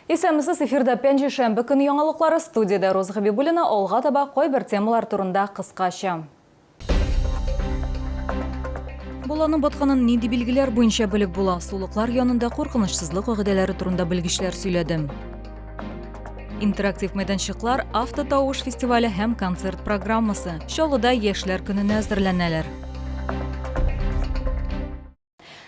Исәмісіз эфирда пәнжі шәмбі күні яңалықлары студияда Роза Хабибуллина олға таба қой бір темалар турында қысқаша. Боланың батқанын ненде білгілер бойынша біліп бола, сулықлар янында қорқынышсызлық оғыделері турында білгішлер сөйледі. Интерактив майданшықлар автотауыш фестивалі һәм концерт программасы. Шолыда ешлер күніне әзірләнәлер.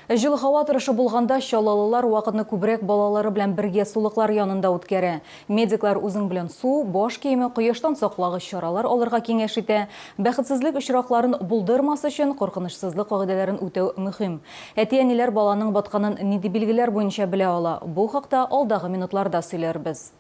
Жылы хауа тұрышы болғанда шолалылар уақытны күбірек балалары білән бірге сулықлар янында өткәрі. Медиклар үзің білән су, бош кейімі құйыштан соқлағы шаралар оларға кеңеш ите. Бәхетсізлік үшірақларын бұлдырмас үшін қорқынышсызлық қағиделерін өтеу мүхим. Әтиәнелер баланың батқанын неде білгілер бойынша біле ала. Бұл хақта алдағы минутларда сөйлер біз.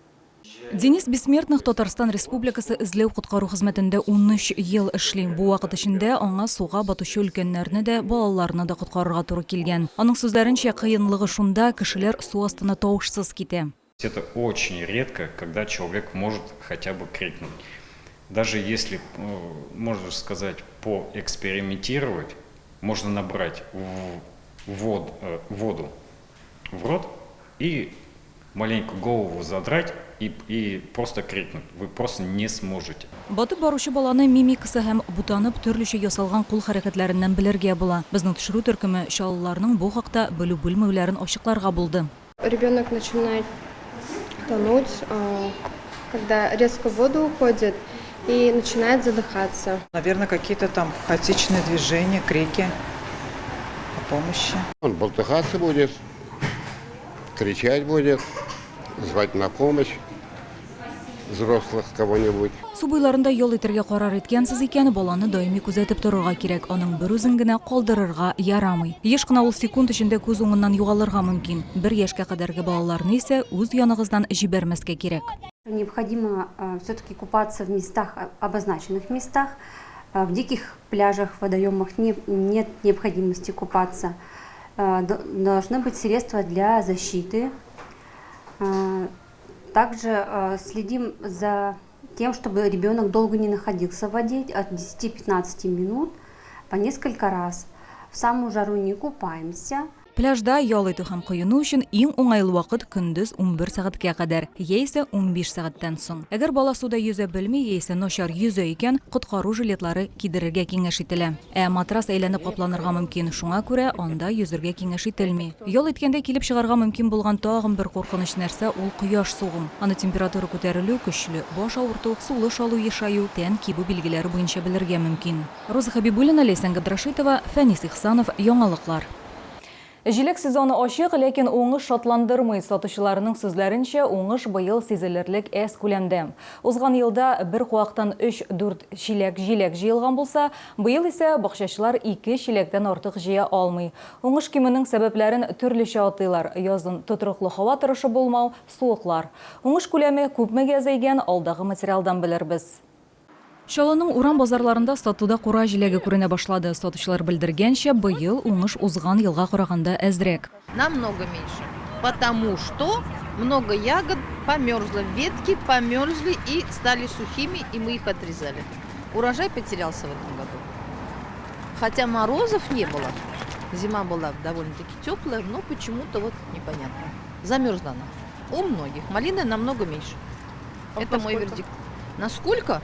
Денис Бессмертных Татарстан Республикасы излеу құтқару хезмәтендә 13 ел эшли. Бу вакыт эчендә аңа суга батучы өлкәннәрне дә, балаларны да құтқарырга туры килгән. Аның сүзләренчә, кыенлыгы шунда, кешеләр су астына тавышсыз китә. Это очень редко, когда человек может хотя бы крикнуть. Даже если, можно сказать, поэкспериментировать, можно набрать воду в рот и маленькую голову задрать и просто крикнуть. Вы просто не сможете. Батып баручы баланы мимикасы һәм бутанып төрлечә ясалган кул хәрәкәтләреннән белергә була. Безнең төшерү төркеме шалларның бу хакта белү белмәүләрен ачыкларга булды. Ребенок начинает тонуть, когда резко в воду уходит и начинает задыхаться. Наверное, какие-то там хаотичные движения, крики о помощи. Он болтыхаться будет, кричать будет, звать на помощь взрослых кого-нибудь. Су буйларында ял итәргә карар иткәнсез икән, баланы даими күзәтеп торырга кирәк. Аның бер үзен генә калдырырга ярамый. Еш кына ул секунд эчендә күз уңыннан югалырга мөмкин. 1 яшькә кадәрге балаларны исә үз яныгыздан җибәрмәскә кирәк. Необходимо все-таки купаться в местах, обозначенных местах. В диких пляжах, водоемах нет необходимости купаться. Должны быть средства для защиты. Также следим за тем, чтобы ребенок долго не находился в воде, от 10-15 минут по несколько раз. В самую жару не купаемся. Пляжда ял итү һәм коену өчен иң уңайлы вакыт көндез 11 сәгатькә кадәр, яисә 15 сәгатьтән соң. Әгәр бала суда йөзә белми, яисә начар йөзә икән, коткару жилетлары кидерергә киңәш ителә. Матрас әйләнеп капланырга мөмкин, шуңа күрә анда йөзәргә киңәш ителми. Ял иткәндә килеп чыгарга мөмкин булган тагын бер куркыныч нәрсә ул кояш сугым. Аны температура күтәрелү көчле, баш авырту, сулы шалу ешаю, тән кибү билгеләре буенча белергә мөмкин. Роза Хабибуллина, Ләйсән Габдрашитова, Фәнис Ихсанов, Яңалыклар. Җиләк сезоны ачык, ләкин уңыш шатландырмый. Сатучыларның сүзләренчә, уңыш быел сизелерлек әз күләмдә. Узган елда бер куактан 3-4 җиләк җыелган булса, быел исә бакчачылар 2 җиләктән артык җыя алмый. Уңыш кимүнең сәбәпләрен төрлечә атыйлар. Язын тотрыклы һава торышы булмау, суыклар. Уңыш күләме күпмегә зәйгән, алдагы материалдан белербез. Шаланың урам базарларында сатуда кура җиләге күренә башлады. Сатучылар белдергәнчә, быел уңыш узган елга караганда әзрәк. Намного меньше, потому что много ягод померзло, ветки померзли и стали сухими, и мы их отрезали. Урожай потерялся в этом году. Хотя морозов не было. Зима была довольно-таки теплая, но почему-то вот непонятно. Замерзла она. У многих. Малины намного меньше. Это мой вердикт. Насколько?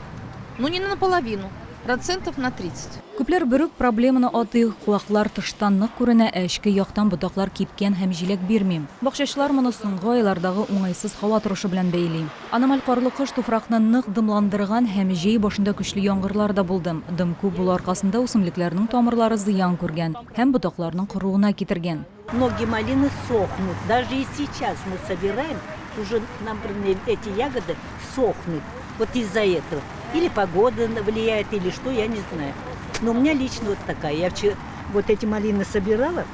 Ну не наполовину, процентов на 30. Күпләр бөрек проблеманы атый, куаклар тыштан нык күренә, эчке яктан ботаклар кипкән һәм җиләк бирми. Бакчачылар моны соңгы айлардагы уңайсыз һава торышы белән бәйли. Аномаль карлы кыш туфракны нык дымландырган һәм җәй башында көчле яңгырлар да булды. Дым күп булу аркасында үсемлекләрнең тамырлары зыян күргән һәм ботакларның кыруына китергән. Многие малины сохнут. Даже и сейчас мы собираем, уже, например, эти ягоды сохнут. Вот из-за этого. Или погода влияет, или что, я не знаю. Но у меня лично вот такая. Я вчера вот эти малины собирала,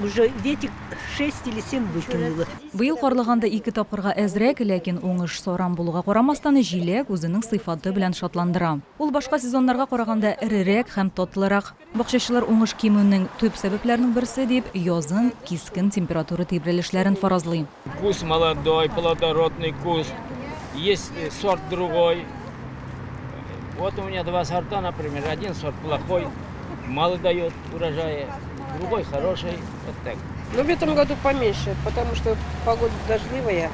уже ветик 6 или 7 выкинула. Быел карлыганда 2 тапкырга әзрәк, ләкин уңыш сорам булуга карамастан җиләк үзенең сыйфаты белән шатландыра. Ул башка сезоннарга караганда эрерәк һәм татлырак. Бакчачылар уңыш кимүнең төп сәбәпләренең берсе дип язын кискен температура тибрәлешләрен фаразлый. Куст молодой, плодородный куст. Есть сорт другой. Вот у меня 2 сорта, например. Один сорт плохой, мало дает урожая, другой хороший. Вот так. Но в этом году поменьше, потому что погода дождливая.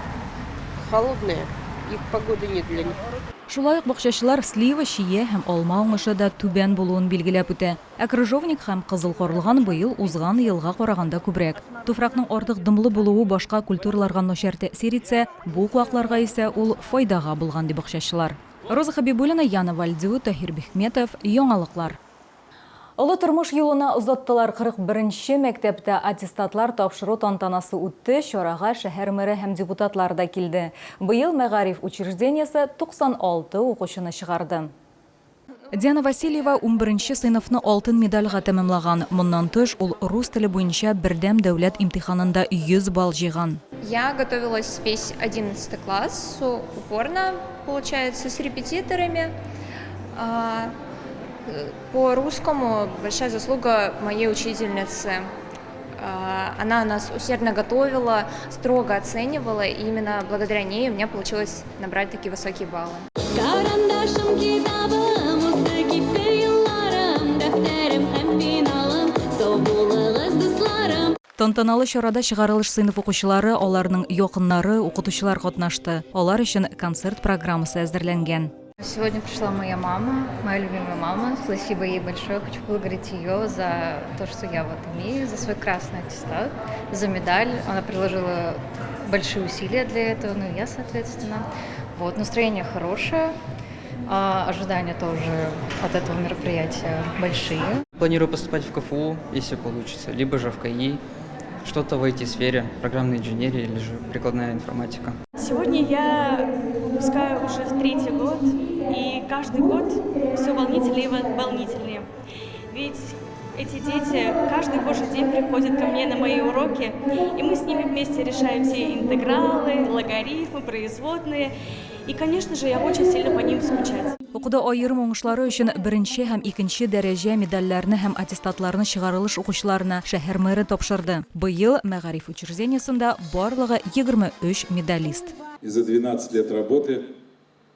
холодные, их погода не для них. Шулай ук бакчачылар слива, шие һәм алма уңышы да түбән булуын билгеләп үтә. Ә крыжовник һәм кызыл карлыган быел узган елга караганда күбрәк. Туфракның артык дымлы булуы башка культураларга начар тәэсир итсә, бу куакларга исә ул файдага булган ди бакчачылар. Роза Хабибуллина, Яна Вальдиу, Тахир Бихметов, Яңалыклар. Олы тормыш юлына озаттылар 41-ші мәктәптә аттестатлар тапшыру тантанасы үтте, чарага шәһәр мэры һәм депутатлар да килде. Быел мәгариф учреждениесе 96 укучыны чыгарды. Диана Васильева 11-ші сыйныфны алтын медальга тәмамлаган. Моннан тыш ул рус теле буенча бердәм дәүләт имтиханында 100 балл җыйган. Я готовилась весь 11 класс, упорно, получается, с репетиторами. По русскому большая заслуга моей учительницы. Она нас усердно готовила, строго оценивала, и именно благодаря ней у меня получилось набрать такие высокие баллы. Тантаналы чарада чыгарылыш сыйныф укучылары, аларның якыннары, укытучылар катнашты. Алар өчен концерт программасы әзерләнгән. Сегодня пришла моя мама, моя любимая мама. Спасибо ей большое. Хочу поблагодарить ее за то, что я вот имею, за свой красный аттестат, за медаль. Она приложила большие усилия для этого, ну и я, соответственно. Вот, настроение хорошее, ожидания тоже от этого мероприятия большие. Планирую поступать в КФУ, если получится, либо же в КАИ, что-то в IT-сфере, программная инженерия или же прикладная информатика. Сегодня я выпускаю уже 3-й год, и каждый год все волнительнее и волнительнее. Ведь эти дети каждый божий день приходят ко мне на мои уроки, и мы с ними вместе решаем все интегралы, логарифмы, производные. И, конечно же, я очень сильно по ним скучать. Укуда айырым уңышлары өчен 1-нче һәм 2-нче дәрәҗә медальләрне һәм аттестатларны чыгарылыш укучыларына шәһәр мэры тапшырды. Быел мәгариф учреждениесында барлыгы 23 медалист. И за 12 лет работы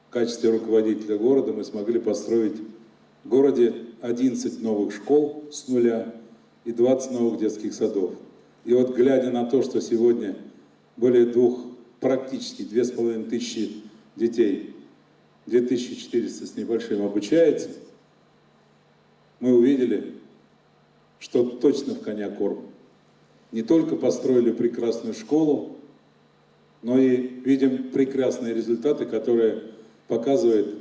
в качестве руководителя города мы смогли построить в городе 11 новых школ с нуля и 20 новых детских садов. И вот глядя на то, что сегодня более практически 2500 детей, 2400 с небольшим обучается, мы увидели, что точно в коня корм. Не только построили прекрасную школу, но и видим прекрасные результаты, которые показывает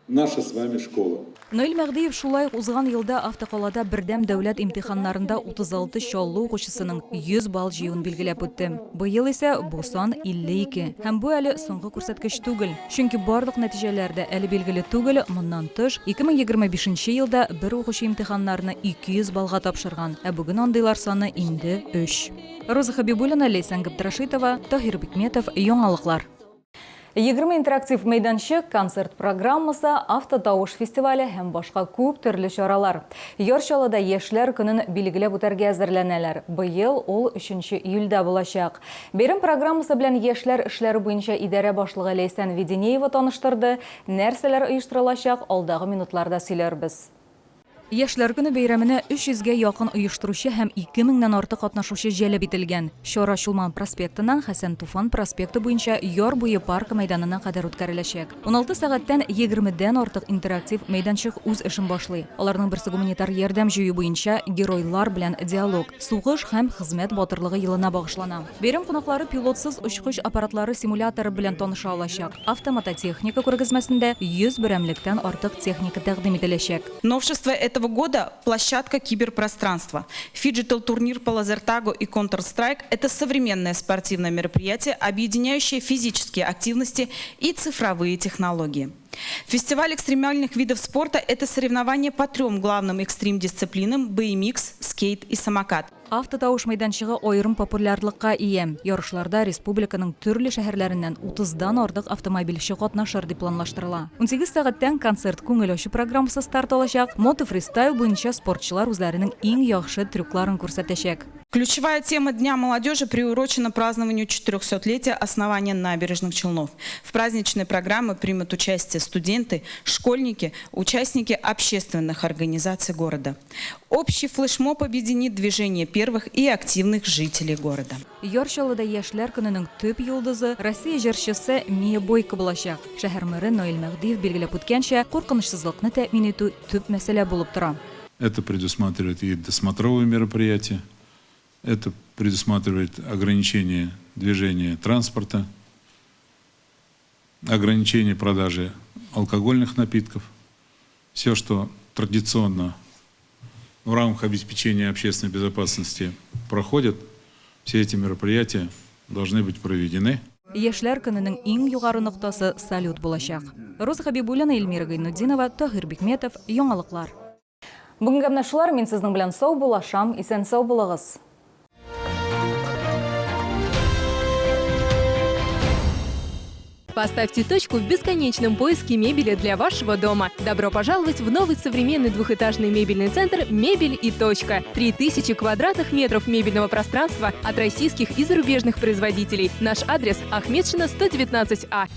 наша с вами школа. Наил Мәгдиев шулай узган елда автокалада бердәм дәүләт имтиханнарында 36 чаллы укучысының 100 балл җыюын билгеләп үтте. Быел исә бу сан 52. Һәм бу әле соңгы күрсәткеч түгел. Чөнки барлык нәтиҗәләрдә әле билгеле түгел, моннан тыш 2025 елда бер укучы имтиханнарны 200 баллга тапшырган, ә бүген андыйлар саны инде 3. Роза Хабибуллина, Лейсан Габдрашитова, Тахир Бикметов, Яңалыклар. 20 интерактив мәйданчык, концерт программасы, автотауыш фестивале һәм башка күп төрле чаралар. Ярчалыда яшьләр көнен билгеләп үтәргә әзерләнәләр. Быел ул 3 июльдә булачак. Бәйрәм программасы белән яшьләр эшләре буенча идарә башлыгы Лейсан Веденеева таныштырды. Нәрсәләр оештырылачак, алдагы минутларда сөйләрбез. Яшьләр көне бәйрәменә 300-гә якын оештыручы һәм 2000-нән артык катнашучы җәлеп ителгән. Чара Чулман проспектыннан Хәсән Туфан проспекты буенча яр буе парк мәйданына кадәр үткәреләчәк. 16 сәгатьтән 20-дән артык интерактив мәйданчык үз эшен башлый. Аларның берсе гуманитар ярдәм җыю буенча геройлар белән диалог, сугыш һәм хезмәт батырлыгы елына багышлана. Бәйрәм кунаклары пилотсыз очкыч аппаратлары симуляторы белән таныша алачак. Автомототехника күргәзмәсендә 100 берәмлектән артык техника тәкъдим ителәчәк. Новшество этого года – площадка киберпространства. Фиджитал-турнир по лазертагу и Counter-Strike – это современное спортивное мероприятие, объединяющее физические активности и цифровые технологии. Фестиваль экстремальных видов спорта – это соревнования по 3 главным экстрим-дисциплинам – BMX, скейт и самокат. Автотауыш мәйданчыгы айрым популярлыкка ия. Ярышларда республиканың төрле шәһәрләреннән 30-дан артык автомобильче катнашыр дип планлаштырыла. 18 сәгатьтән концерт күңел ачу программасы старт алачак. Мото фристайл буенча спортчылар үзләренең иң яхшы трюкларын күрсәтәчәк. Ключевая тема Дня молодежи приурочена празднованию 400-летия основания набережных Челнов. В праздничной программе примут участие студенты, школьники, участники общественных организаций города. Общий флешмоб объединит движение первых и активных жителей города. Йоршалыда яшьләр көненең төп йолдызы Россия җырчысы Мия Бойко булачак. Шәһәр мэры Наил Мәгъдиев билгеләп үткәнчә, куркынычсызлыкны тәэмин итү төп мәсьәлә булып тора. Это предусматривает и досмотровые мероприятия. Это предусматривает ограничение движения транспорта, ограничение продажи алкогольных напитков. Все, что традиционно в рамках обеспечения общественной безопасности проходит, все эти мероприятия должны быть проведены. Яшьләр көненең иң югары ноктасы салют булачак. Роза Хабибуллина, Эльмира Гайнуддинова, Тагир Бикметов, Яңалыклар. Бүгенге гәмнәшләр, мин сезнең белән сау булашам, исән сау булыгыз. Поставьте точку в бесконечном поиске мебели для вашего дома. Добро пожаловать в новый современный двухэтажный мебельный центр «Мебель и точка». 3000 квадратных метров мебельного пространства от российских и зарубежных производителей. Наш адрес – Ахметшина, 119А.